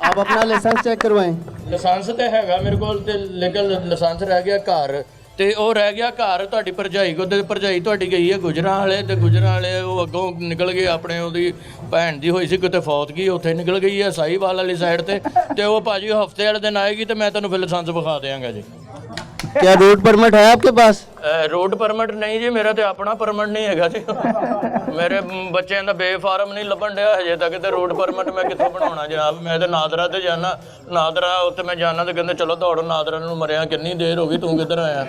आप अपना लाइसेंस चेक करवाएं। लाइसेंस ते हैगा मेरे कोल ते लेकिन लाइसेंस रह गया घर ਤੇ ਉਹ ਰਹਿ ਗਿਆ ਘਰ ਤੁਹਾਡੀ ਭਰਜਾਈ ਕੋ ਤੇ ਭਰਜਾਈ ਤੁਹਾਡੀ ਗਈ ਹੈ ਗੁਜਰਾਂ ਵਾਲੇ ਤੇ ਗੁਜਰਾਂ ਵਾਲੇ ਉਹ ਅੱਗੋਂ ਨਿਕਲ ਗਏ ਆਪਣੇ ਉਹਦੀ ਭੈਣ ਦੀ ਹੋਈ ਸੀ ਕਿਤੇ ਫੌਤਗੀ ਉੱਥੇ ਨਿਕਲ ਗਈ ਹੈ ਸਾਹੀਵਾਲ ਵਾਲੀ ਸਾਈਡ ਤੇ ਉਹ ਭਾਜੀ ਹਫਤੇ ਵਾਲੇ ਦਿਨ ਆਏਗੀ ਤੇ ਮੈਂ ਤੁਹਾਨੂੰ ਫਿਰ ਲਾਇਸੈਂਸ ਵਿਖਾ ਦਿਆਂਗਾ ਜੀ। क्या रोड परमिट है आपके पास? रोड परमिट नहीं जी मेरा तो अपना परमिट नहीं हैगा जी। मेरे बच्चों का बेफार्म नहीं लभन दिया हजे तक तो रोड परमिट मैं कितों बनाना जनाब। मैं तो नादरा ते जाना, नादरा उत्थे मैं जाना तो कहते चलो दौड़ नादरा नूं मरिया कितनी देर हो गई तू किधर आया।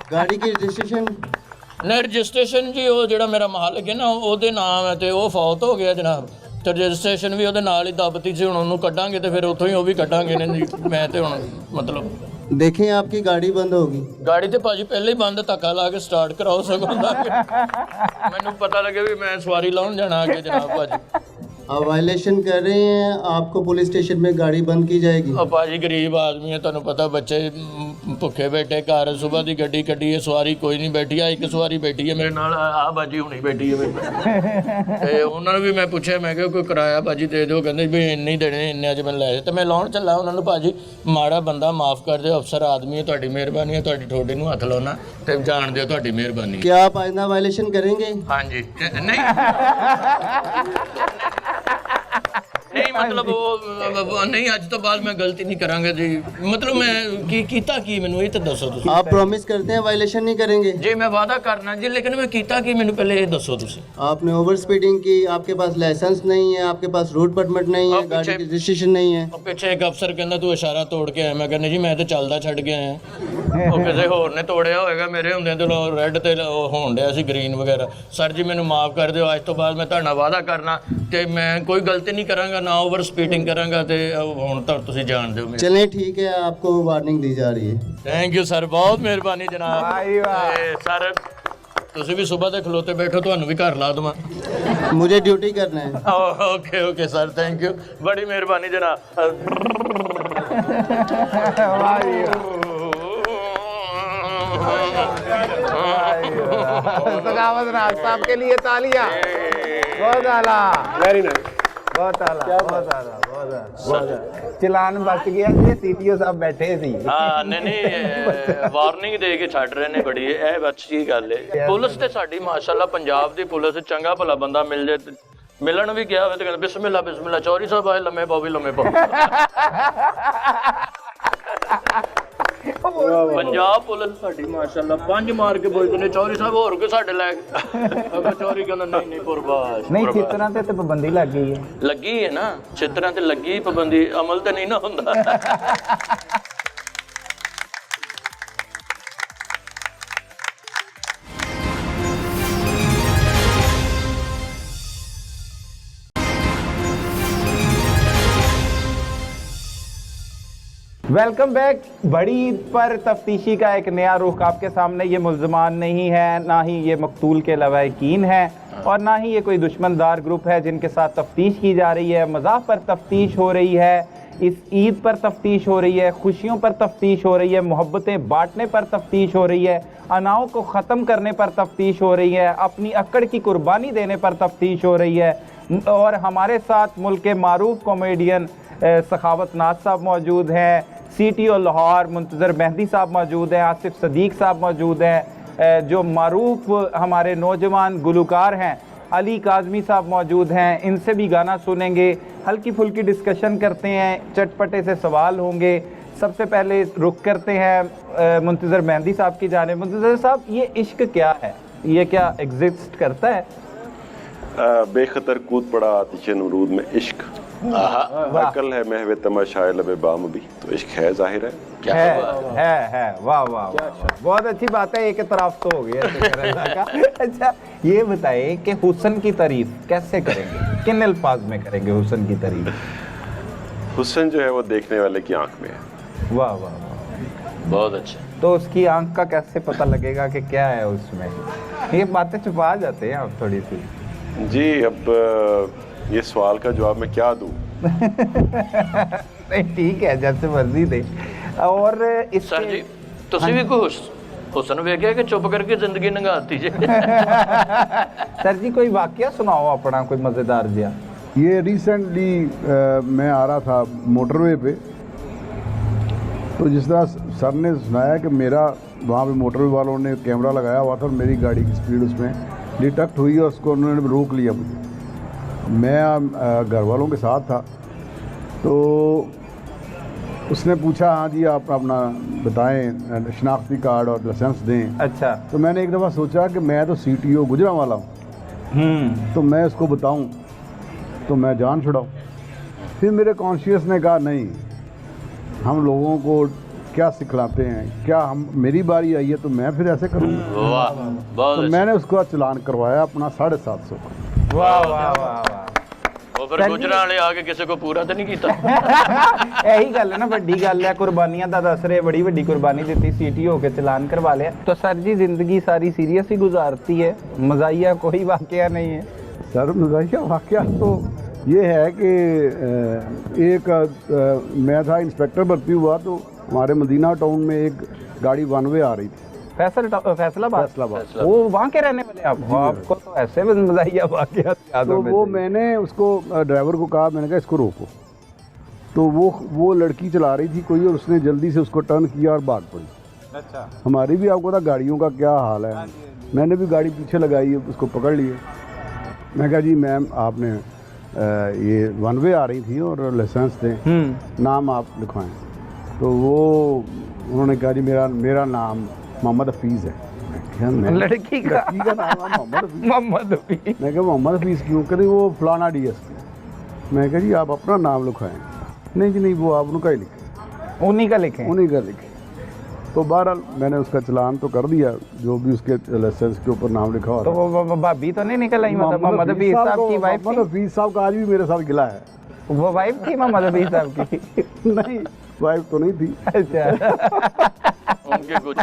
गाड़ी की रजिस्ट्रेशन नहीं रजिस्ट्रेशन जी वो जो मेरा मालिक है ना वो नाम है तो वो फौत हो गया जनाब। तो रजिस्ट्रेशन भी वो नाल ही दबती से हुण उन्होंने कड्डांगे तो फिर उत्थों ही वो भी कड्डांगे ने जी। मैं तो हुण मतलब देखें आपकी गाड़ी बंद होगी। गाड़ी तो भाजी पहले ही बंद धक्का ला के स्टार्ट कराओ सगों मैनू पता लगे भी मैं सवारी लाउन जाना आगे जनाब भाजी। आप वायलेशन कर रहे हैं, आपको पुलिस स्टेशन में गाड़ी बंद की जाएगी। और भाजी गरीब आदमी है तुहानू पता बच्चे भुखे बैठे घर सुबह की गड्डी कड्डी है सवारी कोई नहीं बैठी है एक सवारी बैठी है मेरे नाल आ भाजी हुणी बैठी है ते उन्होंने भी मैं पूछा मैं क्या कोई किराया भाजी दे दो कहते भी इन्ने देने इन्ने अज मैं लै तो मैं लाउन चला उन्होंने भाजी माड़ा बंदा माफ़ कर दो अफसर आदमी है तुहाडी मेहरबानी है तुहाडी ठोडे नूं हथ लाउणा ते जाण दिओ तुहाडी मेहरबानी। क्या आप आइंदा वायलेशन करेंगे? हाँ जी नहीं नहीं मतलब वो नहीं अज तो बाद मैं गलती नहीं करांगा जी। मतलब मैं कीता की मैनू ये तो दसो तुसीं। आप प्रॉमिस करते हैं वायलेशन नहीं करेंगे? जी मैं वादा करना जी लेकिन मैं कीता की मैनू पहले ये दसो तुसीं। आपने ओवर स्पीडिंग की, आपके पास लाइसेंस नहीं है, आपके पास रोड परमिट नहीं है, गाड़ी की रजिस्ट्रेशन नहीं है। पीछे एक अफसर कहना तू इशारा तोड़ के आया मैं कहना जी मैं तो चलदा छड़ के आया ਉਹ ਕਿਸੇ ਹੋਰ ਨੇ ਤੋੜਿਆ ਹੋਏਗਾ, ਮੇਰੇ ਹੁੰਦਿਆਂ ਤੇ ਰੈੱਡ ਤੇ ਹੋਣ ਡਿਆ ਸੀ ਗ੍ਰੀਨ ਵਗੈਰਾ। ਸਰ ਜੀ ਮੈਨੂੰ ਮਾਫ ਕਰ ਦਿਓ, ਅੱਜ ਤੋਂ ਬਾਅਦ ਮੈਂ ਤੁਹਾਡਾ ਵਾਅਦਾ ਕਰਨਾ ਕਿ ਮੈਂ ਕੋਈ ਗਲਤੀ ਨਹੀਂ ਕਰਾਂਗਾ, ਨਾ ਓਵਰ ਸਪੀਡਿੰਗ ਕਰਾਂਗਾ। ਤੇ ਹੁਣ ਤਾਂ ਤੁਸੀਂ ਜਾਣ ਦਿਓ ਮੈਨੂੰ। चलिए ठीक है, आपको वार्निंग दी जा रही है। ਥੈਂਕ ਯੂ ਸਰ, ਬਹੁਤ ਮਿਹਰਬਾਨੀ ਜਨਾਬ। ਵਾਹ ਵਾਹ। ਤੇ ਸਰ ਤੁਸੀਂ ਵੀ ਸਵੇਰ ਦੇ ਖਲੋਤੇ ਬੈਠੋ, ਤੁਹਾਨੂੰ ਵੀ ਘਰ ਲਾ ਦੇਵਾਂ। मुझे ड्यूटी करना है। Okay okay sir, thank you, ਬੜੀ ਮਿਹਰਬਾਨੀ ਜਨਾਬ। वाह जी वाह। सखावत राज साहब के लिए तालियां। बहुत आला, वेरी नाइस। बहुत आला, बहुत आला, बहुत आला, बहुत आला। चलान बच गया जी, सीटीओ साहब बैठे सी। ਹਾਂ ਨਹੀਂ ਵਾਰਨਿੰਗ ਦੇ ਕੇ ਛੱਡ ਰਹੇ ਨੇ ਬੜੀ, ਇਹ ਅੱਛੀ ਗੱਲ ਹੈ। ਪੁਲਿਸ ਤੇ ਸਾਡੀ ਮਾਸ਼ਾਅੱਲਾ ਪੰਜਾਬ ਦੀ ਪੁਲਿਸ ਚੰਗਾ ਭਲਾ ਬੰਦਾ ਮਿਲ ਜੇ, ਮਿਲਣ ਵੀ ਗਿਆ ਹੋਵੇ ਤੇ ਕਹਿੰਦਾ ਬਿਸਮਿਲ੍ਲਾ ਬਿਸਮਿਲ੍ਲਾ, ਚੌਰੀ ਸਾਹਿਬ ਆਏ ਲੰਮੇ ਪਾਓ ਵੀ ਲੰਮੇ ਪਾਓ। ਪੰਜਾਬ ਪੁਲਿਸ ਸਾਡੀ ਮਾਸ਼ਾਅੱਲਾ 5 ਮਾਰ ਕੇ ਬੋਲਦੇ ਨੇ ਚੌਰੀ ਸਾਹਿਬ ਹੋਰ ਕੋਈ ਸਾਡੇ ਲੈ ਅਗਰ ਚੌਰੀ ਕਹਿੰਦਾ ਨਹੀਂ ਨਹੀਂ ਪੁਰਬਾਸ਼ ਨਹੀਂ ਚਿੱਤਰਾਂ ਤੇ ਪਾਬੰਦੀ ਲੱਗ ਗਈ ਹੈ। ਲੱਗੀ ਹੈ ਨਾ, ਚਿੱਤਰਾਂ ਤੇ ਲੱਗੀ ਪਾਬੰਦੀ, ਅਮਲ ਤੇ ਨਹੀਂ ਨਾ ਹੁੰਦਾ। Welcome back. बड़ी ईद पर तफ्तीशी का एक नया रुख आपके सामने। ये मुल्ज़मान नहीं है, ना ही ये मकतूल के लवाकिन है, और ना ही ये कोई दुश्मनदार ग्रुप है जिनके साथ तफ्तीश की जा रही है। मज़ाक पर तफ्तीश हो रही है, इस ईद पर तफ्तीश हो रही है, खुशियों पर तफ्तीश हो रही है, मोहब्बतें बांटने पर तफ्तीश हो रही है, अनाओं को ख़त्म करने पर तफ्तीश हो रही है, अपनी अक्कड़ की कुर्बानी देने पर तफ्तीश हो रही है। और हमारे साथ मुल्क के मारूफ कॉमेडियन सखावत नाज साहब मौजूद हैं, सीटीओ लाहौर मुंतज़र मेहदी साहब मौजूद हैं, आसिफ सदीक साहब मौजूद हैं, जो मारूफ हमारे नौजवान गुलकार हैं अली काज़मी साहब मौजूद हैं। इनसे भी गाना सुनेंगे, हल्की फुल्की डिस्कशन करते हैं, चटपटे से सवाल होंगे। सबसे पहले रुख करते हैं मुंतज़र मेहदी साहब की जानिब। मुंतज़र साहब, ये इश्क क्या है? ये क्या एग्जिस्ट करता है? बेखतर कूद पड़ा आतिश नमरूद में इश्क, अकल है महवे तमाशाए लबे बाम भी, तो इश्क है, जाहिर है। क्या है। वाह वाह वाह, बहुत अच्छी बात है। एक तरफ तो हो गया का। अच्छा ये बताइए कि हुस्न की तारीफ कैसे करेंगे, किन अल्फाज में करेंगे हुस्न की तारीफ? हुस्न जो है वो देखने वाले की आंख में है। वाह वाह वाह, बहुत अच्छा। तो उसकी आंख का कैसे पता लगेगा कि क्या है उसमें? ये बातें छुपा जाते हैं आप थोड़ी सी। जी अब ये सवाल का जवाब मैं क्या दूं? नहीं ठीक है, जैसे मर्जी दे। और इस सर जी ਤੁਸੀਂ ਵੀ ਕੋਈ ਹੁਸਨ ਵੇਖਿਆ कि चुप करके जिंदगी लंघाती जे? सर जी कोई वाकया सुनाओ अपना, कोई मज़ेदार जिया। ये रिसेंटली मैं आ रहा था मोटरवे पे, तो जिस तरह सर ने सुनाया कि मेरा वहाँ पे मोटरवे वालों ने कैमरा लगाया हुआ था और मेरी गाड़ी की स्पीड उसमें डिटेक्ट हुई और उसको उन्होंने रोक लिया मुझे। मैं घर वालों के साथ था, तो उसने पूछा हाँ जी आप अपना बताएं, शनाख्ती कार्ड और लाइसेंस दें। अच्छा। तो मैंने एक दफ़ा सोचा कि मैं तो सीटीओ गुजरांवाला हूँ, तो मैं इसको बताऊँ तो मैं जान छुड़ाऊँ। फिर मेरे कॉन्शियस ने कहा नहीं, हम लोगों को क्या सिखलाते हैं, क्या हम मेरी बारी आई है तो मैं फिर ऐसे करूँगा। वाह बहुत तो अच्छा। मैंने उसका चालान करवाया अपना 750 का। वाह वाह वाह वाह। वो फिर गुजरां वाले आके किसी को पूरा तो नहीं कीता? यही गल है ना, वड्डी गल है, कुर्बानियां दा दस रहे, बड़ी वड्डी कुर्बानी दी, सीटीओ के चलान करवा लिया। तो सर जी जिंदगी सारी सीरियस ही गुजारती है, मजाहिया कोई वाकया नहीं है? सर मजाहिया वाकया तो ये है कि मैं था इंस्पेक्टर भर्ती हुआ, तो हमारे मदीना टाउन में एक गाड़ी वन वे आ रही थी, फैसलाबाद। वो वहाँ के रहने वाले आप? आपको तो ऐसे मजाहिया वाकया याद तो वो मैंने उसको ड्राइवर को कहा, मैंने कहा इसको रोको, तो वो लड़की चला रही थी कोई, और उसने जल्दी से उसको टर्न किया और भाग पड़ी। अच्छा। हमारी भी आपको पता गाड़ियों का क्या हाल है, मैंने भी गाड़ी पीछे लगाई, उसको पकड़ लिए। मैं कहा जी मैम आपने ये वन वे आ रही थी और लाइसेंस दें, नाम आप लिखवाएं। तो वो उन्होंने कहा जी मेरा नाम मोहम्मद हफीज़ है। लड़की का नाम मोहम्मद हफीज़। मैं कहा मोहम्मद हफीज़ क्यों? कहते वो फलाना DSP। मैं कहा जी आप अपना नाम लिखवाएं। नहीं जी नहीं, वो आप उनका ही लिखें। उन्हीं का लिखें? उन्हीं का लिखें। तो बहरहाल मैंने उसका चलान तो कर दिया, जो भी उसके लाइसेंस के ऊपर नाम लिखा हो तो वो भाभी तो नहीं निकल आई, मतलब मोहम्मद हफीज साहब की वाइफ मोहम्मद हफीज साहब का आज भी मेरे साथ गिला है। वो वाइफ थी मोहम्मद हफीज साहब की? नहीं, वाइफ तो नहीं थी। अच्छा, उनके कुछ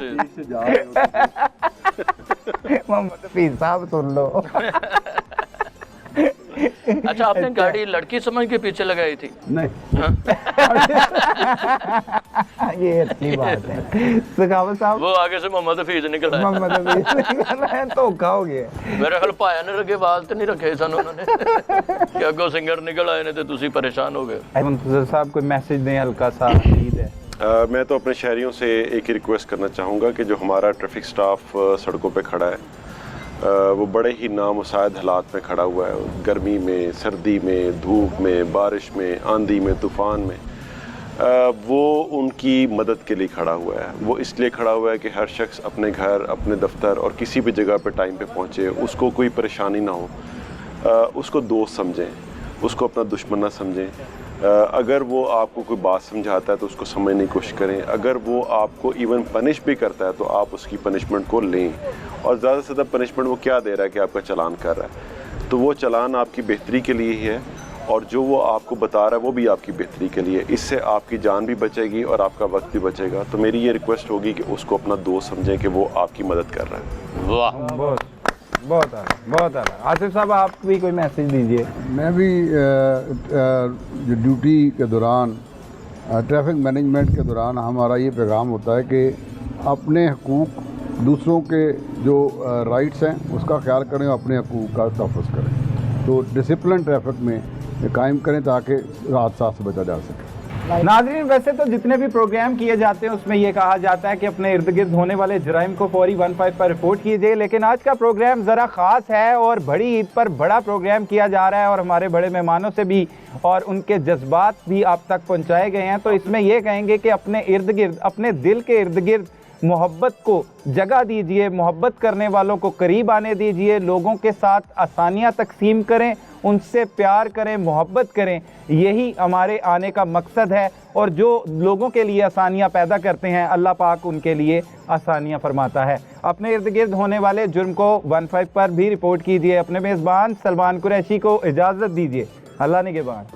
मोहम्मद हफीज साहब सुन लो। अच्छा, आपने गाड़ी लड़की समझ के पीछे लगाई थी? नहीं, ये अच्छी बात है। सखावत साहब, वो आगे से मोहम्मद हफीज निकल आया। मोहम्मद हफीज निकल आया तो खाओगे। मेरे ख्याल पाया ने रखे वाल तो नहीं रखे सन उन्होंने कि अगो सिंगर निकल आए ने तो तुसी परेशान हो गए। मुंतजर साहब कोई मैसेज दें हल्का सा, ईद है। मैं तो अपने शहरियों से एक ही रिक्वेस्ट करना चाहूँगा कि जो हमारा ट्रैफिक स्टाफ सड़कों पे खड़ा है, वो बड़े ही नामुसाइद हालात में खड़ा हुआ है, गर्मी में, सर्दी में, धूप में, बारिश में, आंधी में, तूफ़ान में। वो उनकी मदद के लिए खड़ा हुआ है। वो इसलिए खड़ा हुआ है कि हर शख्स अपने घर, अपने दफ्तर और किसी भी जगह पे टाइम पे पहुँचे, उसको कोई परेशानी ना हो, उसको दोस्त समझें, उसको अपना दुश्मन ना समझें। अगर वो आपको कोई बात समझाता है तो उसको समझने की कोशिश करें। अगर वो आपको इवन पनिश भी करता है तो आप उसकी पनिशमेंट को लें, और ज़्यादा से ज़्यादा पनिशमेंट वो क्या दे रहा है कि आपका चालान कर रहा है, तो वो चालान आपकी बेहतरी के लिए ही है, और जो वो आपको बता रहा है वो भी आपकी बेहतरी के लिए। इससे आपकी जान भी बचेगी और आपका वक्त भी बचेगा। तो मेरी ये रिक्वेस्ट होगी कि उसको अपना दोस्त समझें कि वो आपकी मदद कर रहा है। वाह, बहुत बहुत बहुत आसिफ साहब, आप भी कोई मैसेज दीजिए। मैं भी जो ड्यूटी के दौरान, ट्रैफिक मैनेजमेंट के दौरान हमारा ये पैगाम होता है कि अपने हकूक़, दूसरों के जो राइट्स हैं उसका ख्याल करें, अपने हकूक़ का तहफ़्फ़ुज़ करें। तो डिसिप्लिन ट्रैफिक में कायम करें ताकि हादसा से बचा जा सके। नाज़रीन, वैसे तो जितने भी प्रोग्राम किए जाते हैं उसमें ये कहा जाता है कि अपने इर्द गिर्द होने वाले जराइम को फौरी 15 पर रिपोर्ट कीजिए, लेकिन आज का प्रोग्राम ज़रा ख़ास है और बड़ी ईद पर बड़ा प्रोग्राम किया जा रहा है और हमारे बड़े मेहमानों से भी और उनके जज्बात भी आप तक पहुँचाए गए हैं। तो इसमें यह कहेंगे कि अपने इर्द गिर्द, अपने दिल के इर्द गिर्द मोहब्बत को जगह दीजिए, मोहब्बत करने वालों को करीब आने दीजिए, लोगों के साथ आसानियाँ तकसीम करें, उनसे प्यार करें, मोहब्बत करें। यही हमारे आने का मकसद है, और जो लोगों के लिए आसानियाँ पैदा करते हैं अल्लाह पाक उनके लिए आसानियाँ फरमाता है। अपने इर्द गिर्द होने वाले जुर्म को 15 पर भी रिपोर्ट कीजिए। अपने मेज़बान सलमान कुरैशी को इजाज़त दीजिए। अल्लाह निगहबान।